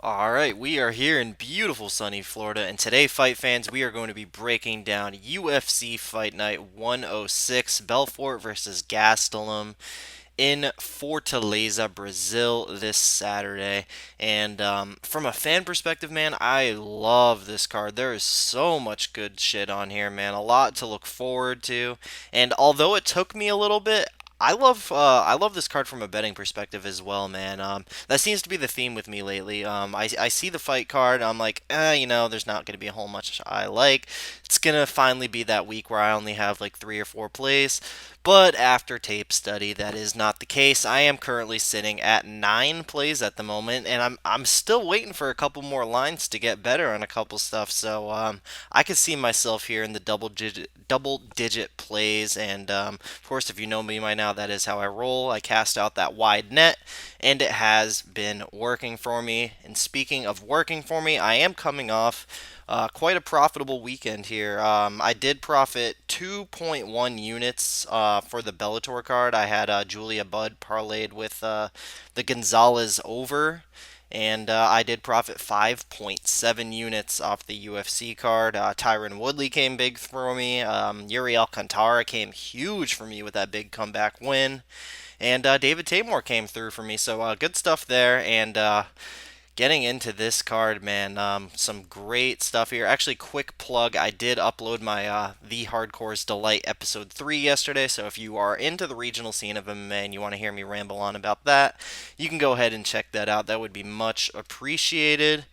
All right, we are here in beautiful sunny Florida, and today, fight fans, we are going to be breaking down UFC Fight Night 106, Belfort versus Gastelum in Fortaleza, Brazil this Saturday. And from a fan perspective, man, I love this card. There is so much good shit on here, man. A lot to look forward to. And although it took me a little bit, I love this card from a betting perspective as well, man. That seems to be the theme with me lately. I see the fight card, I'm like, there's not gonna be a whole much I like. It's gonna finally be that week where I only have like 3 or 4 plays. But after tape study, that is not the case. I am currently sitting at 9 plays at the moment, and I'm still waiting for a couple more lines to get better on a couple stuff. So I could see myself here in the double digit plays, and of course, if you know me by now, that is how I roll. I cast out that wide net, and it has been working for me. And speaking of working for me, I am coming off quite a profitable weekend here. I did profit 2.1 units for the Bellator card. I had Julia Budd parlayed with the Gonzalez over. And I did profit 5.7 units off the UFC card. Tyron Woodley came big for me. Yuri Alcantara came huge for me with that big comeback win. And David Taymor came through for me. So good stuff there. And getting into this card, man, some great stuff here. Actually, quick plug, I did upload my The Hardcore's Delight episode 3 yesterday, so if you are into the regional scene of MMA and you want to hear me ramble on about that, you can go ahead and check that out. That would be much appreciated.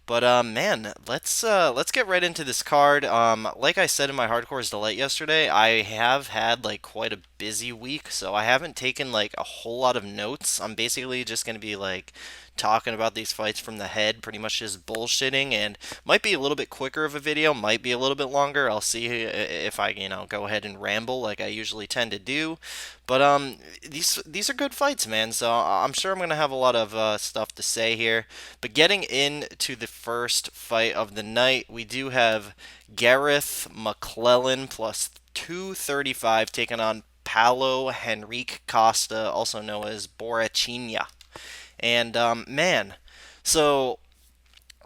But man, let's get right into this card. Like I said in my Hardcore's Delight yesterday, I have had like quite a busy week, so I haven't taken like a whole lot of notes. I'm basically just gonna be like talking about these fights from the head, pretty much just bullshitting, and might be a little bit quicker of a video, might be a little bit longer. I'll see if I go ahead and ramble like I usually tend to do. But these are good fights, man. So I'm sure I'm gonna have a lot of stuff to say here. But getting into the first fight of the night, we do have Gareth McLellan plus 235 taking on Paulo Henrique Costa, also known as Borrachinha. And man, so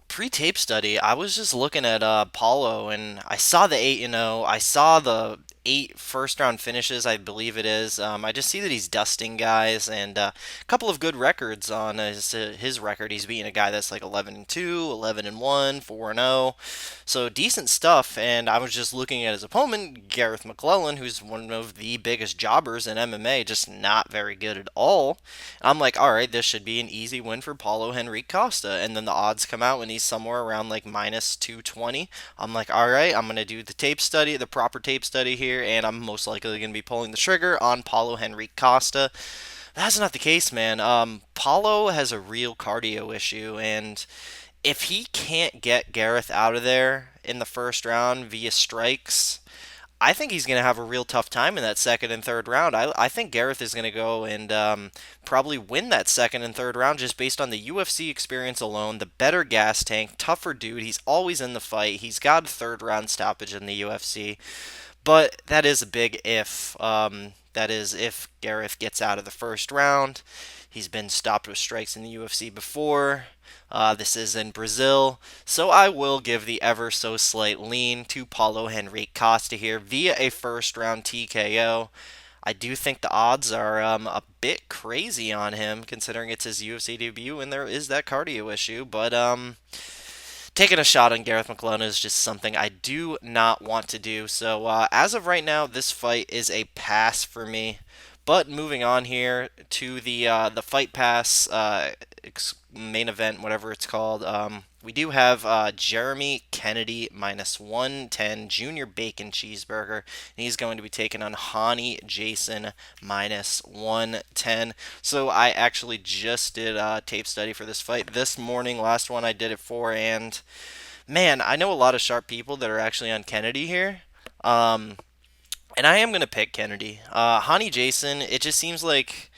pre-tape study, I was just looking at Paulo, and I saw the 8-0. I saw the 8 first round finishes, I believe it is. I just see that he's dusting guys, and a couple of good records on his record. He's beating a guy that's like 11-2, 11-1, 4-0, so decent stuff. And I was just looking at his opponent, Gareth McLellan, who's one of the biggest jobbers in MMA, just not very good at all. I'm like, all right, this should be an easy win for Paulo Henrique Costa. And then the odds come out when he's somewhere around like minus 220. I'm like, all right, I'm going to do the tape study, the proper tape study here, and I'm most likely going to be pulling the trigger on Paulo Henrique Costa. That's not the case, man. Paulo has a real cardio issue, and if he can't get Gareth out of there in the first round via strikes, I think he's going to have a real tough time in that second and third round. I think Gareth is going to go and probably win that second and third round just based on the UFC experience alone. The better gas tank, tougher dude. He's always in the fight. He's got a third round stoppage in the UFC. But that is a big if. That is if Gareth gets out of the first round. He's been stopped with strikes in the UFC before. This is in Brazil, so I will give the ever so slight lean to Paulo Henrique Costa here via a first round TKO. I do think the odds are a bit crazy on him considering it's his UFC debut and there is that cardio issue, but taking a shot on Gareth McLellan is just something I do not want to do. So as of right now, this fight is a pass for me. But moving on here to the Fight Pass main event, whatever it's called, we do have Jeremy Kennedy minus 110 Junior Bacon Cheeseburger. And he's going to be taking on Hani Jason minus 110. So I actually just did a tape study for this fight this morning. Last one I did it for, and man, I know a lot of sharp people that are actually on Kennedy here. And I am gonna pick Kennedy. Hani Jason. It just seems like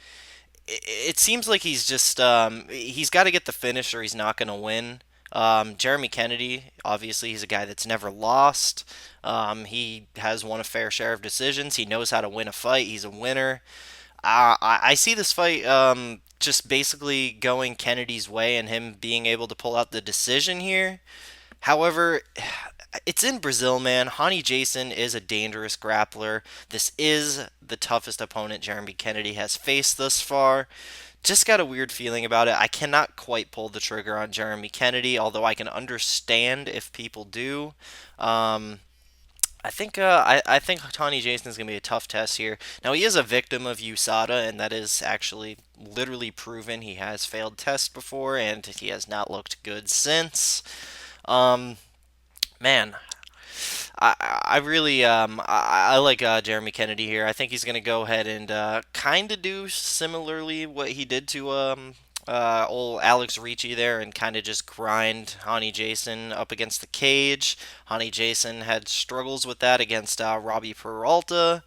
he's just he's got to get the finish or he's not gonna win. Jeremy Kennedy, obviously, he's a guy that's never lost. He has won a fair share of decisions. He knows how to win a fight. He's a winner. I see this fight just basically going Kennedy's way and him being able to pull out the decision here. However, it's in Brazil, man. Hani Jason is a dangerous grappler. This is the toughest opponent Jeremy Kennedy has faced thus far. Just got a weird feeling about it. I cannot quite pull the trigger on Jeremy Kennedy, although I can understand if people do. Um, I think Tawny Jason is going to be a tough test here. Now he is a victim of USADA, and that is actually literally proven. He has failed tests before, and he has not looked good since. Um, Man, I really I like Jeremy Kennedy here. I think he's going to go ahead and kind of do similarly what he did to old Alex Ricci there, and kind of just grind Hani Jason up against the cage. Hani Jason had struggles with that against Robbie Peralta.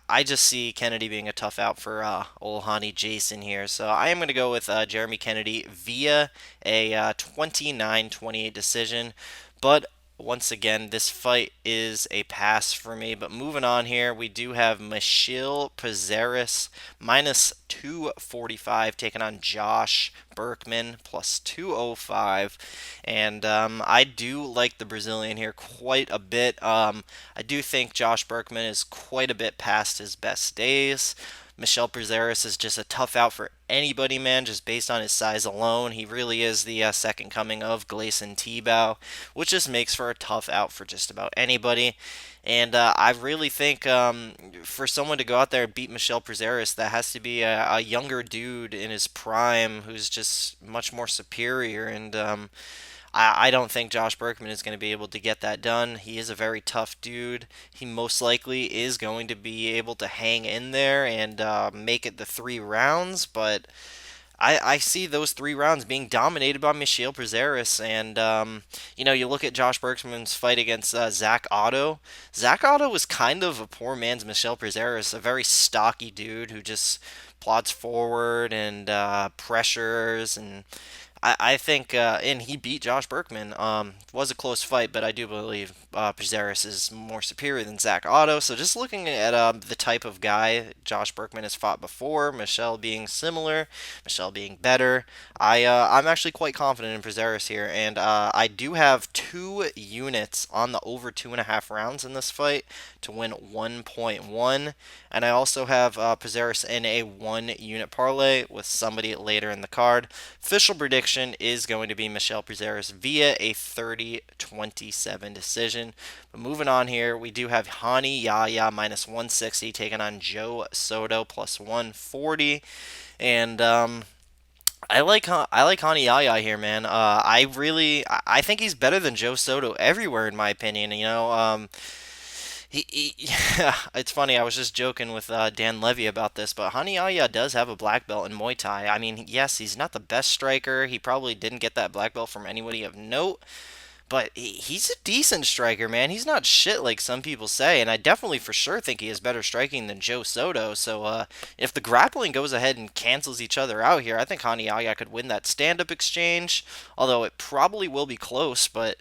I just see Kennedy being a tough out for old Hani Jason here. So I am going to go with Jeremy Kennedy via a 29-28 decision. But once again, this fight is a pass for me. But moving on here, we do have Michel Prazeres minus 245 taking on Josh Burkman plus 205. And I do like the Brazilian here quite a bit. I do think Josh Burkman is quite a bit past his best days. Michel Prazeres is just a tough out for anybody, man, just based on his size alone. He really is the second coming of Gleison Tebow, which just makes for a tough out for just about anybody. And I really think for someone to go out there and beat Michel Prazeres, that has to be a younger dude in his prime who's just much more superior. And I don't think Josh Burkman is going to be able to get that done. He is a very tough dude. He most likely is going to be able to hang in there and make it the 3 rounds, but I see those 3 rounds being dominated by Michel Prazeres. And, you look at Josh Burkman's fight against Zach Otto. Zach Otto was kind of a poor man's Michel Prazeres, a very stocky dude who just plods forward and pressures. And I think, and he beat Josh Burkman. Was a close fight, but I do believe Prazeres is more superior than Zach Otto. So just looking at the type of guy Josh Burkman has fought before, Michel being similar, Michel being better, I'm actually quite confident in Prazeres here, and I do have 2 units on the over 2.5 rounds in this fight to win 1.1, and I also have Prazeres in a 1 unit parlay with somebody later in the card. Official prediction is going to be Michel Prazeres via a 30-27 decision. But moving on here, we do have Yahya minus 160 taking on Joe Soto plus 140. And I like Yahya here, man. I think he's better than Joe Soto everywhere, in my opinion. Yeah, it's funny. I was just joking with Dan Levy about this, but Yahya does have a black belt in Muay Thai. I mean, yes, he's not the best striker. He probably didn't get that black belt from anybody of note, but he's a decent striker, man. He's not shit like some people say, and I definitely for sure think he has better striking than Joe Soto. So if the grappling goes ahead and cancels each other out here, I think Yahya could win that stand-up exchange, although it probably will be close, but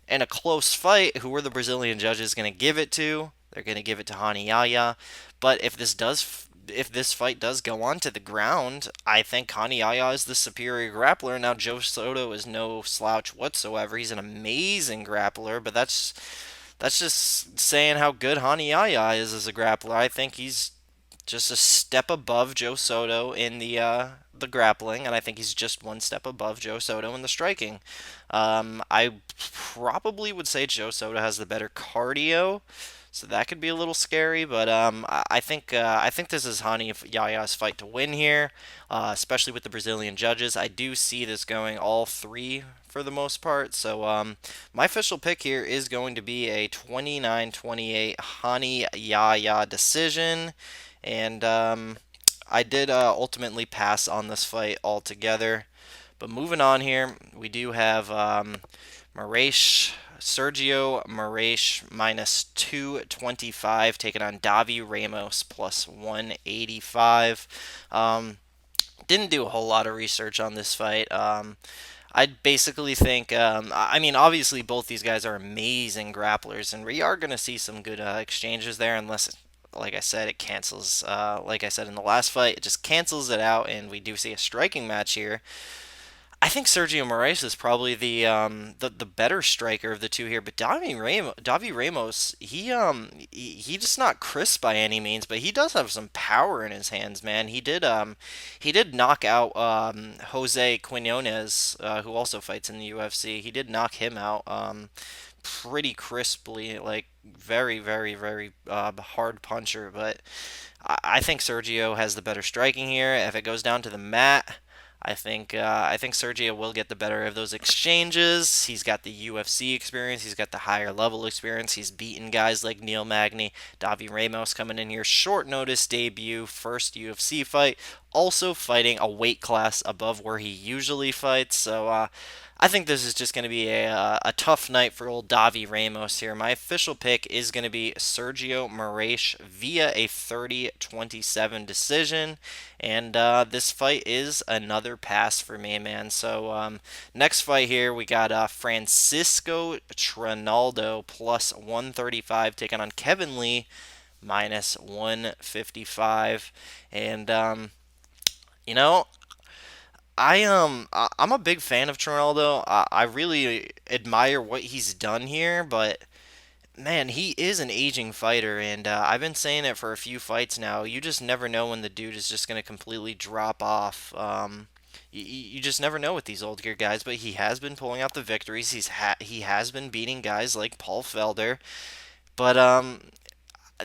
in a close fight, who are the Brazilian judges going to give it to? They're going to give it to Yahya. But if this fight does go on to the ground, I think Yahya is the superior grappler. Now Joe Soto is no slouch whatsoever. He's an amazing grappler, but that's just saying how good Yahya is as a grappler. I think he's just a step above Joe Soto in the grappling, and I think he's just 1 step above Joe Soto in the striking. I probably would say Joe Soto has the better cardio, so that could be a little scary. But I think this is Yahya's fight to win here, especially with the Brazilian judges. I do see this going all 3 for the most part. So my official pick here is going to be a 29-28 Yahya decision. And I did ultimately pass on this fight altogether. But moving on here, we do have Sergio Moraes minus 225 taking on Davi Ramos plus 185. Didn't do a whole lot of research on this fight. I basically think, I mean, obviously both these guys are amazing grapplers, and we are going to see some good exchanges there, unless like I said, it cancels. Like I said in the last fight, it just cancels it out, and we do see a striking match here. I think Sergio Moraes is probably the better striker of the two here, but Davi Ramos, he just not crisp by any means, but he does have some power in his hands, man. He did knock out Jose Quinones, who also fights in the UFC. He did knock him out pretty crisply, like very hard puncher. But I think Sergio has the better striking here. If it goes down to the mat, I think Sergio will get the better of those exchanges. He's got the UFC experience. He's got the higher level experience. He's beaten guys like Neil Magny, Davi Ramos coming in here, short notice debut, first UFC fight, also fighting a weight class above where he usually fights. So I think this is just going to be a tough night for old Davi Ramos here. My official pick is going to be Sergio Moraes via a 30-27 decision. And this fight is another pass for me, man. So next fight here, we got Francisco Trinaldo plus 135 taking on Kevin Lee minus 155. And, you know, I'm a big fan of Trinaldo. I really admire what he's done here, but man, he is an aging fighter, and I've been saying it for a few fights now. You just never know when the dude is just going to completely drop off. You just never know with these old gear guys, but he has been pulling out the victories. He has been beating guys like Paul Felder, but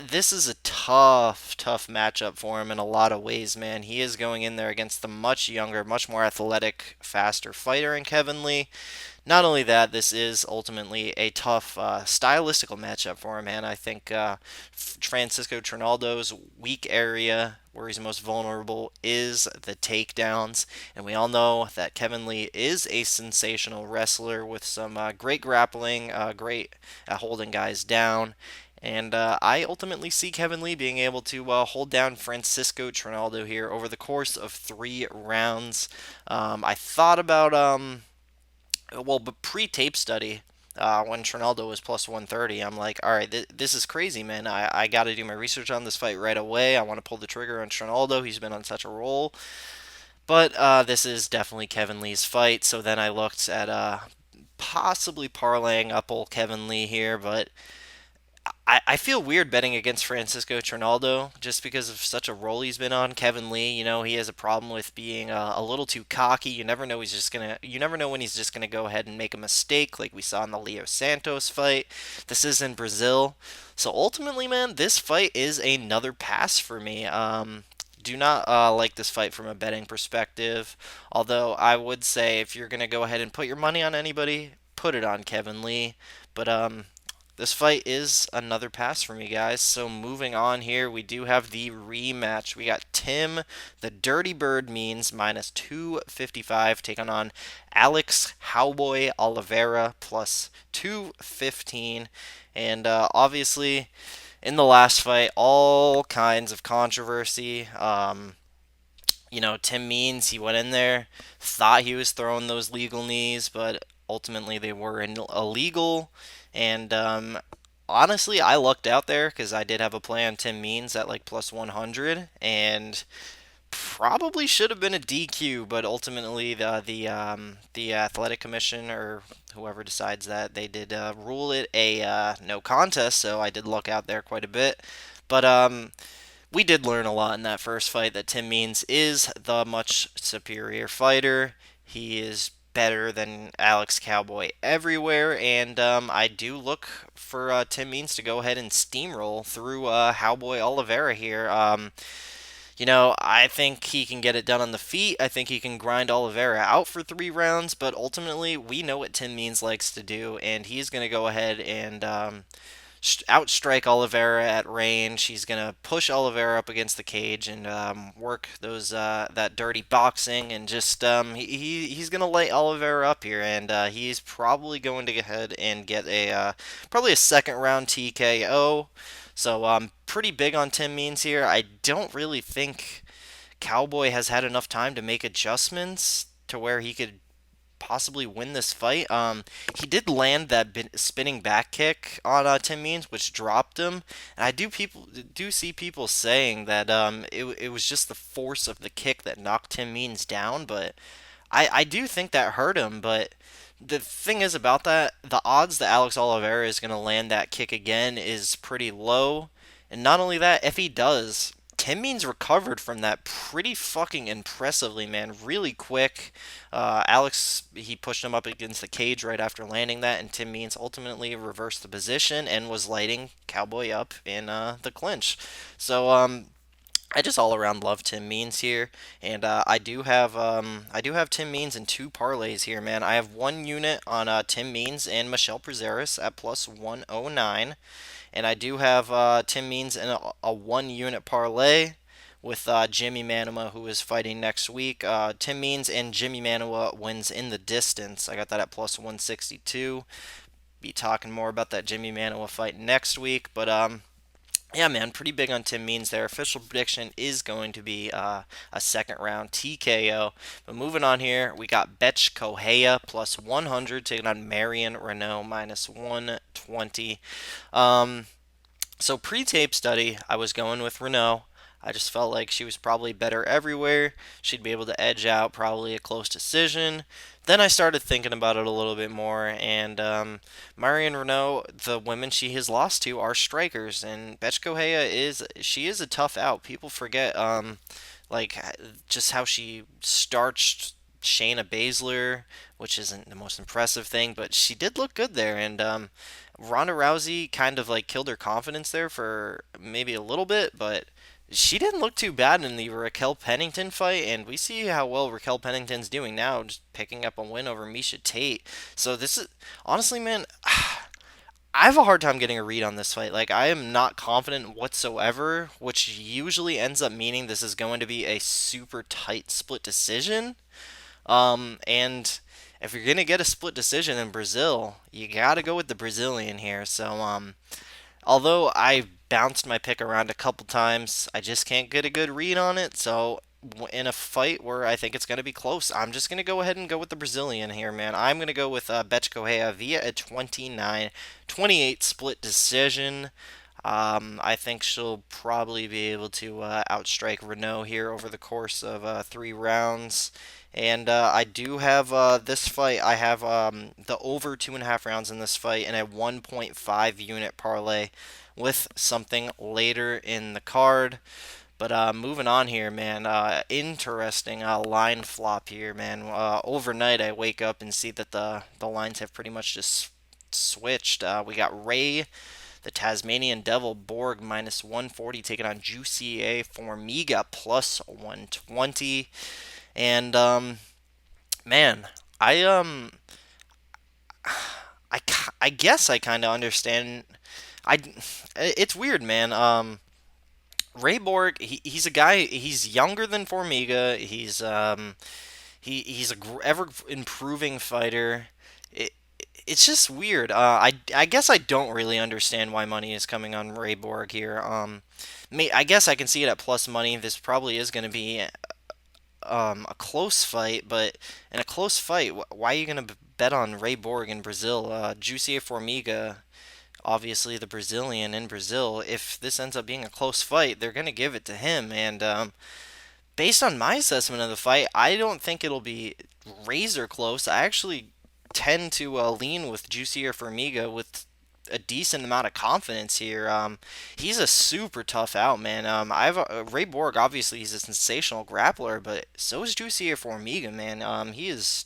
this is a tough matchup for him in a lot of ways, man. He is going in there against the much younger, much more athletic, faster fighter in Kevin Lee. Not only that, this is ultimately a tough stylistical matchup for him, man. I think Francisco Trinaldo's weak area, where he's most vulnerable, is the takedowns. And we all know that Kevin Lee is a sensational wrestler with some great grappling, great at holding guys down. And I ultimately see Kevin Lee being able to hold down Francisco Trinaldo here over the course of 3 rounds. I thought about but pre-tape study, when Trinaldo was plus 130, I'm like, all right, this is crazy, man. I got to do my research on this fight right away. I want to pull the trigger on Trinaldo. He's been on such a roll. But this is definitely Kevin Lee's fight. So then I looked at possibly parlaying up old Kevin Lee here, but I feel weird betting against Francisco Trinaldo just because of such a role he's been on. Kevin Lee, he has a problem with being a little too cocky. You never know when he's just gonna go ahead and make a mistake, like we saw in the Leo Santos fight. This is in Brazil, so ultimately, man, this fight is another pass for me. Do not like this fight from a betting perspective. Although I would say if you're gonna go ahead and put your money on anybody, put it on Kevin Lee. But this fight is another pass for me, guys. So moving on here, we do have the rematch. We got Tim, the Dirty Bird Means, minus 255, taking on Alex Cowboy Oliveira, plus 215. And obviously, in the last fight, all kinds of controversy. Tim Means, he went in there, thought he was throwing those legal knees, but ultimately they were illegal. And honestly, I lucked out there because I did have a play on Tim Means at like plus 100, and probably should have been a DQ, but ultimately the athletic commission or whoever decides that they did rule it a no contest. So I did luck out there quite a bit, but we did learn a lot in that first fight that Tim Means is the much superior fighter. He is better than Alex Cowboy everywhere, and I do look for Tim Means to go ahead and steamroll through Cowboy Oliveira here. I think he can get it done on the feet. I think he can grind Oliveira out for 3 rounds, but ultimately, we know what Tim Means likes to do, and he's going to go ahead and outstrike Oliveira at range. He's gonna push Oliveira up against the cage and work those that dirty boxing, and just he's gonna light Oliveira up here, and he's probably going to go ahead and get a probably a second round TKO. So I'm pretty big on Tim Means here. I don't really think Cowboy has had enough time to make adjustments to where he could possibly win this fight. He did land that spinning back kick on Tim Means, which dropped him. And I do see people saying that it was just the force of the kick that knocked Tim Means down, but I do think that hurt him. But the thing is about that, the odds that Alex Oliveira is going to land that kick again is pretty low. And not only that, if he does, Tim Means recovered from that pretty fucking impressively, man. Really quick. Alex, he pushed him up against the cage right after landing that, and Tim Means ultimately reversed the position and was lighting Cowboy up in the clinch. So, I just all around love Tim Means here, and I do have Tim Means in two parlays here, man. I have one unit on Tim Means and Michelle Prazeres at plus 109, and I do have Tim Means in a one unit parlay with Jimmy Manua, who is fighting next week. Tim Means and Jimmy Manua wins in the distance. I got that at plus 162. Be talking more about that Jimmy Manua fight next week, but yeah, man, pretty big on Tim Means there. Official prediction is going to be a second round TKO. But moving on here, we got Betch Kohea plus 100 taking on Marion Reneau minus 120. So pre-tape study, I was going with Reneau. I just felt like she was probably better everywhere. She'd be able to edge out probably a close decision. Then I started thinking about it a little bit more, and Marion Reneau, the women she has lost to are strikers, and Betch Kohea is a tough out. People forget like just how she starched Shayna Baszler, which isn't the most impressive thing, but she did look good there, and Ronda Rousey kind of like killed her confidence there for maybe a little bit, but she didn't look too bad in the Raquel Pennington fight, and we see how well Raquel Pennington's doing now, just picking up a win over Misha Tate. So this is honestly, man, I have a hard time getting a read on this fight. Like I am not confident whatsoever, which usually ends up meaning this is going to be a super tight split decision. And if you're gonna get a split decision in Brazil, you gotta go with the Brazilian here. So although I bounced my pick around a couple times, I just can't get a good read on it. So in a fight where I think it's going to be close, I'm just going to go ahead and go with the Brazilian here, man. I'm going to go with Betch Kohea via a 29-28 split decision. I think she'll probably be able to outstrike Reneau here over the course of 3 rounds. And I do have this fight. I have the over 2.5 rounds in this fight and a 1.5 unit parlay with something later in the card. But moving on here, man. Interesting line flop here, man. Overnight, I wake up and see that the lines have pretty much just switched. We got Ray, the Tasmanian Devil Borg minus 140 taking on Juicy A Formiga plus 120. And man, I I guess I kind of understand. I it's weird, man. Ray Borg, he's a guy. He's younger than Formiga. He's a ever improving fighter. It, it's just weird. I guess I don't really understand why money is coming on Ray Borg here. I guess I can see it at plus money. This probably is going to be a close fight, but in a close fight, why are you going to bet on Ray Borg in Brazil? Juicy Formiga, obviously the Brazilian in Brazil. If this ends up being a close fight, they're going to give it to him. And based on my assessment of the fight, I don't think it'll be razor close. I actually tend to lean with Juicy Formiga with a decent amount of confidence here. He's a super tough out, man. Ray Borg. Obviously, he's a sensational grappler, but so is Juicy Formiga, man. He's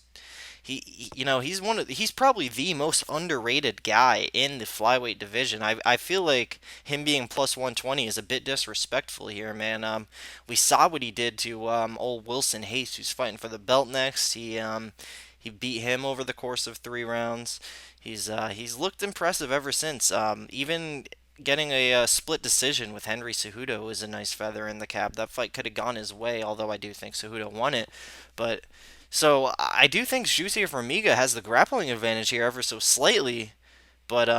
probably the most underrated guy in the flyweight division. I feel like him being plus 120 is a bit disrespectful here, man. We saw what he did to old Wilson Hayes, who's fighting for the belt next. He beat him over the course of 3 rounds. He's looked impressive ever since. Even getting a split decision with Henry Cejudo is a nice feather in the cap. That fight could have gone his way, although I do think Cejudo won it. But so I do think Juicy Formiga has the grappling advantage here ever so slightly. But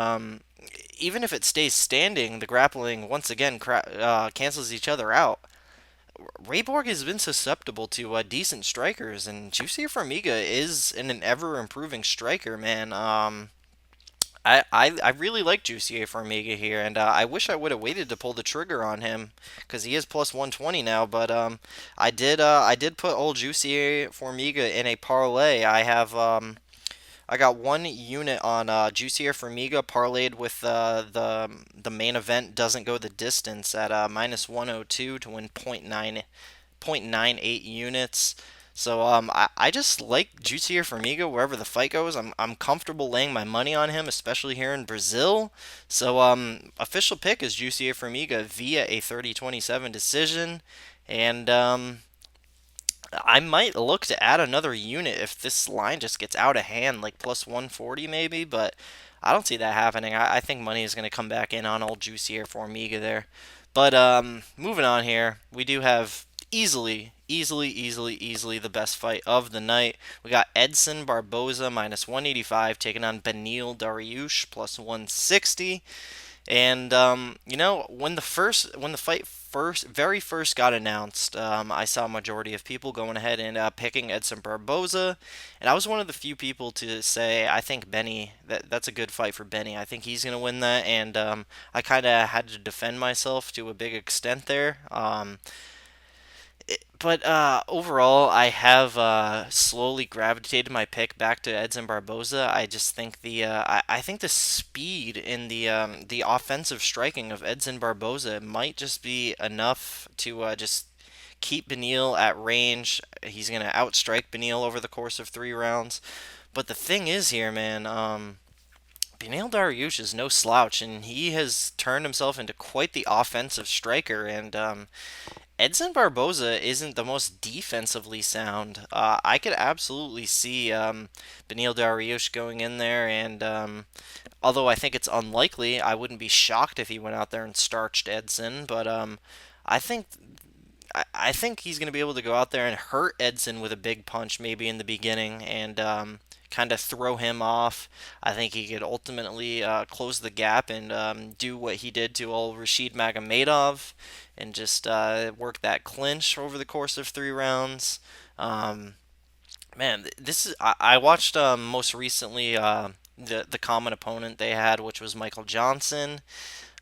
even if it stays standing, the grappling once again cancels each other out. Borg has been susceptible to decent strikers, and Juicy Formiga is an ever improving striker, man. I really like Juicy Formiga here, and I wish I would have waited to pull the trigger on him because he is plus 120 now. But I did put old Juicy Formiga in a parlay. I got one unit on Juicier Formiga parlayed with the main event doesn't go the distance at minus 102 to win .98 units. So I just like Juicier Formiga wherever the fight goes. I'm comfortable laying my money on him, especially here in Brazil. So official pick is Juicier Formiga via a 30-27 decision, and I might look to add another unit if this line just gets out of hand, like plus 140 maybe, but I don't see that happening. I think money is going to come back in on old Juicier Formiga there. But moving on here, we do have easily the best fight of the night. We got Edson Barboza minus 185 taking on Beneil Dariush plus 160. And when the fight very first got announced, I saw a majority of people going ahead and picking Edson Barboza, and I was one of the few people to say I think that's a good fight for Benny. I think he's gonna win that, and I kind of had to defend myself to a big extent there. But overall, I have slowly gravitated my pick back to Edson Barboza. I just think I think the speed in the offensive striking of Edson Barboza might just be enough to just keep Beneil at range. He's gonna outstrike Beneil over the course of 3 rounds. But the thing is here, man. Beneil Dariush is no slouch, and he has turned himself into quite the offensive striker. And Edson Barboza isn't the most defensively sound. I could absolutely see Beneil Dariush going in there, and although I think it's unlikely, I wouldn't be shocked if he went out there and starched Edson. But I think I think he's going to be able to go out there and hurt Edson with a big punch maybe in the beginning and kind of throw him off. I think he could ultimately close the gap and do what he did to old Rashid Magomedov and just work that clinch over the course of 3 rounds. Um, Man, this is I watched most recently the common opponent they had, which was Michael Johnson.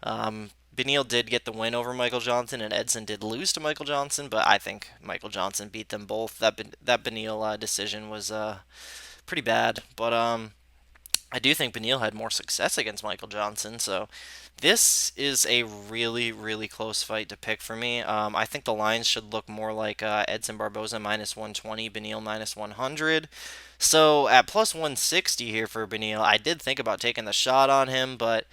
Beneil did get the win over Michael Johnson, and Edson did lose to Michael Johnson, but I think Michael Johnson beat them both. That Beneil decision was pretty bad, but I do think Beneil had more success against Michael Johnson, so this is a really close fight to pick for me. I think the lines should look more like Edson Barboza minus 120, Beneil minus 100. So at plus 160 here for Beneil, I did think about taking the shot on him, but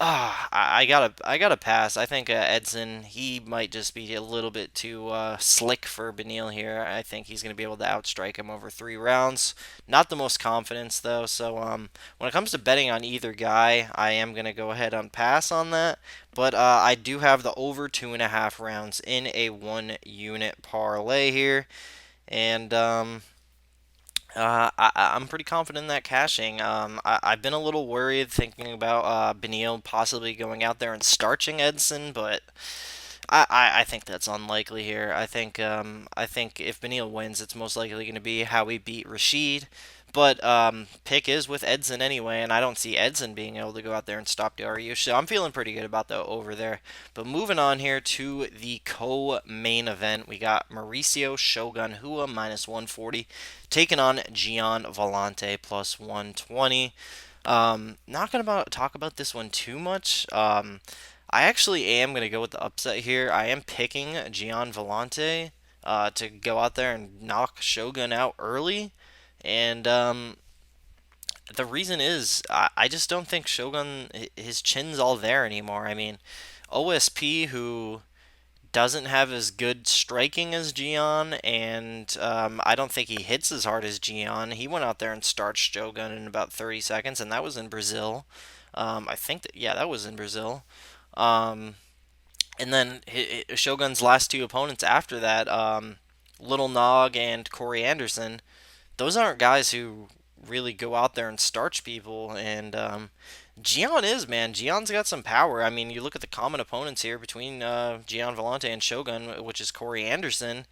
I gotta pass. I think Edson he might just be a little bit too slick for Beneil here. I think he's gonna be able to outstrike him over 3 rounds. Not the most confidence though. So when it comes to betting on either guy, I am gonna go ahead and pass on that. But I do have the over 2.5 rounds in a 1 unit parlay here, and I'm pretty confident in that cashing. I've been a little worried thinking about Beneil possibly going out there and starching Edson, but I think that's unlikely here. I think if Beneil wins, it's most likely going to be how he beat Rashid. But pick is with Edson anyway, and I don't see Edson being able to go out there and stop Dariush. So I'm feeling pretty good about the over there. But moving on here to the co-main event, we got Mauricio Shogun Hua minus 140 taking on Gian Villante plus 120. Not gonna talk about this one too much. I actually am gonna go with the upset here. I am picking Gian Villante to go out there and knock Shogun out early, and the reason is I just don't think Shogun his chin's all there anymore. I mean, OSP who doesn't have as good striking as Gian, and I don't think he hits as hard as Gian. He went out there and starched Shogun in about 30 seconds, and that was in Brazil. I think that yeah, that was in Brazil. Um, and then Shogun's last two opponents after that, Little Nog and Corey Anderson, those aren't guys who really go out there and starch people. And Gian is, man. Gian's got some power. I mean, you look at the common opponents here between Gian Villante and Shogun, which is Corey Anderson.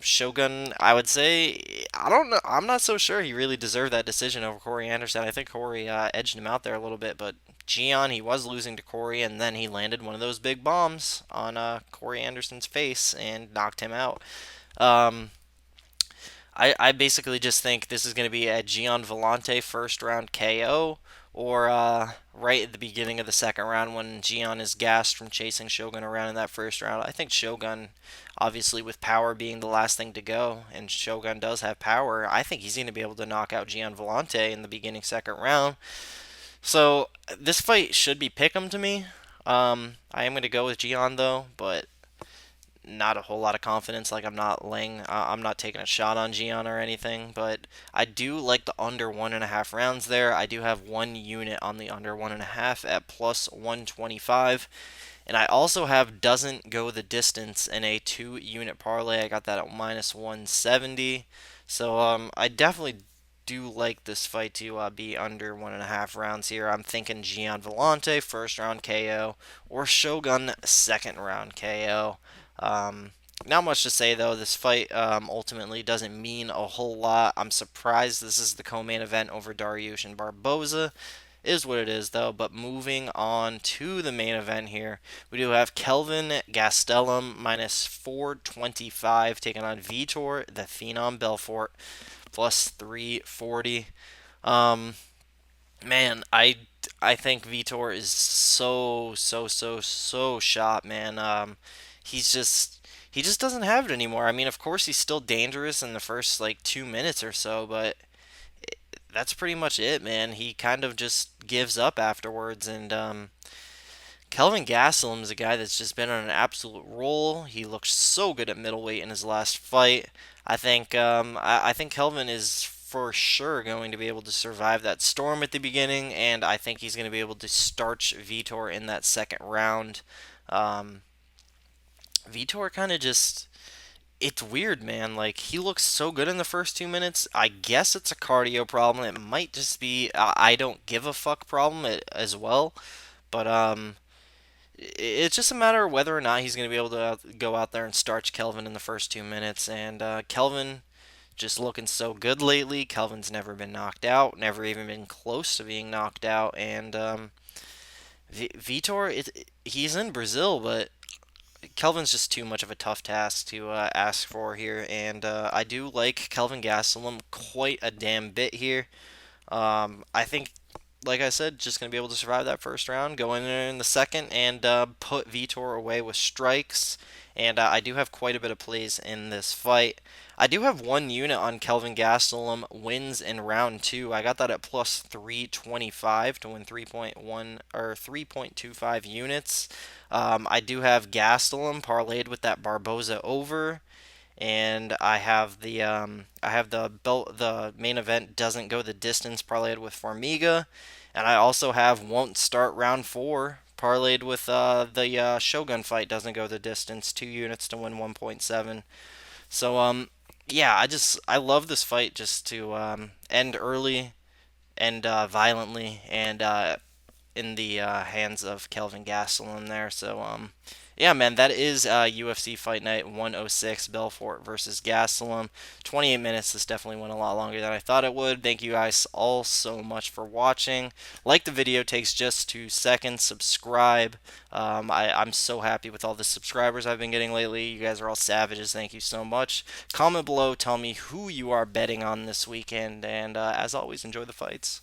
Shogun, I would say, I don't know. I'm not so sure he really deserved that decision over Corey Anderson. I think Corey edged him out there a little bit, but Gian, he was losing to Corey, and then he landed one of those big bombs on Corey Anderson's face and knocked him out. Um, I basically just think this is going to be a Gian Villante first round KO, or right at the beginning of the second round when Gian is gassed from chasing Shogun around in that first round. I think Shogun, obviously with power being the last thing to go, and Shogun does have power, I think he's going to be able to knock out Gian Villante in the beginning second round. So this fight should be pick'em to me. I am going to go with Gian though, but not a whole lot of confidence. Like I'm not taking a shot on Gian or anything, but I do like the under 1.5 rounds there. I do have one unit on the under 1.5 at plus 125. And I also have doesn't go the distance in a 2 unit parlay. I got that at minus 170. So I definitely do like this fight to be under 1.5 rounds here. I'm thinking Gian Villante first round KO or Shogun second round KO. Not much to say though. This fight ultimately doesn't mean a whole lot. I'm surprised this is the co-main event over Dariush and Barboza. Is what it is though. But moving on to the main event here, we do have Kelvin Gastelum minus 425 taking on Vitor, the Phenom Belfort, plus 340. Um, Man, I think Vitor is so shot, man. He just doesn't have it anymore. I mean, of course he's still dangerous in the first like 2 minutes or so, but that's pretty much it, man. He kind of just gives up afterwards, and Kelvin Gastelum is a guy that's just been on an absolute roll. He looked so good at middleweight in his last fight. I think Kelvin is for sure going to be able to survive that storm at the beginning, and I think he's going to be able to starch Vitor in that second round. Um, Vitor kind of just. It's weird, man. Like, he looks so good in the first 2 minutes. I guess it's a cardio problem. It might just be a I don't give a fuck problem as well. But, it's just a matter of whether or not he's going to be able to go out there and starch Kelvin in the first 2 minutes. And Kelvin just looking so good lately. Kelvin's never been knocked out, never even been close to being knocked out. And Vitor, he's in Brazil, but Kelvin's just too much of a tough task to ask for here. And I do like Kelvin Gastelum quite a damn bit here. I think, like I said, just going to be able to survive that first round, go in there in the second, and put Vitor away with strikes. And I do have quite a bit of plays in this fight. I do have one unit on Kelvin Gastelum wins in round two. I got that at plus 325 to win 3.1 or 3.25 units. I do have Gastelum parlayed with that Barboza over, and the main event doesn't go the distance parlayed with Formiga, and I also have won't start round four parlayed with the Shogun fight doesn't go the distance, 2 units to win 1.7. So yeah, I love this fight just to end early and violently and in the hands of Kelvin Gastelum there. So yeah, man, that is UFC Fight Night 106, Belfort versus Gastelum. 28 minutes. This definitely went a lot longer than I thought it would. Thank you guys all so much for watching. Like the video, takes just 2 seconds. Subscribe. I'm so happy with all the subscribers I've been getting lately. You guys are all savages. Thank you so much. Comment below. Tell me who you are betting on this weekend. And as always, enjoy the fights.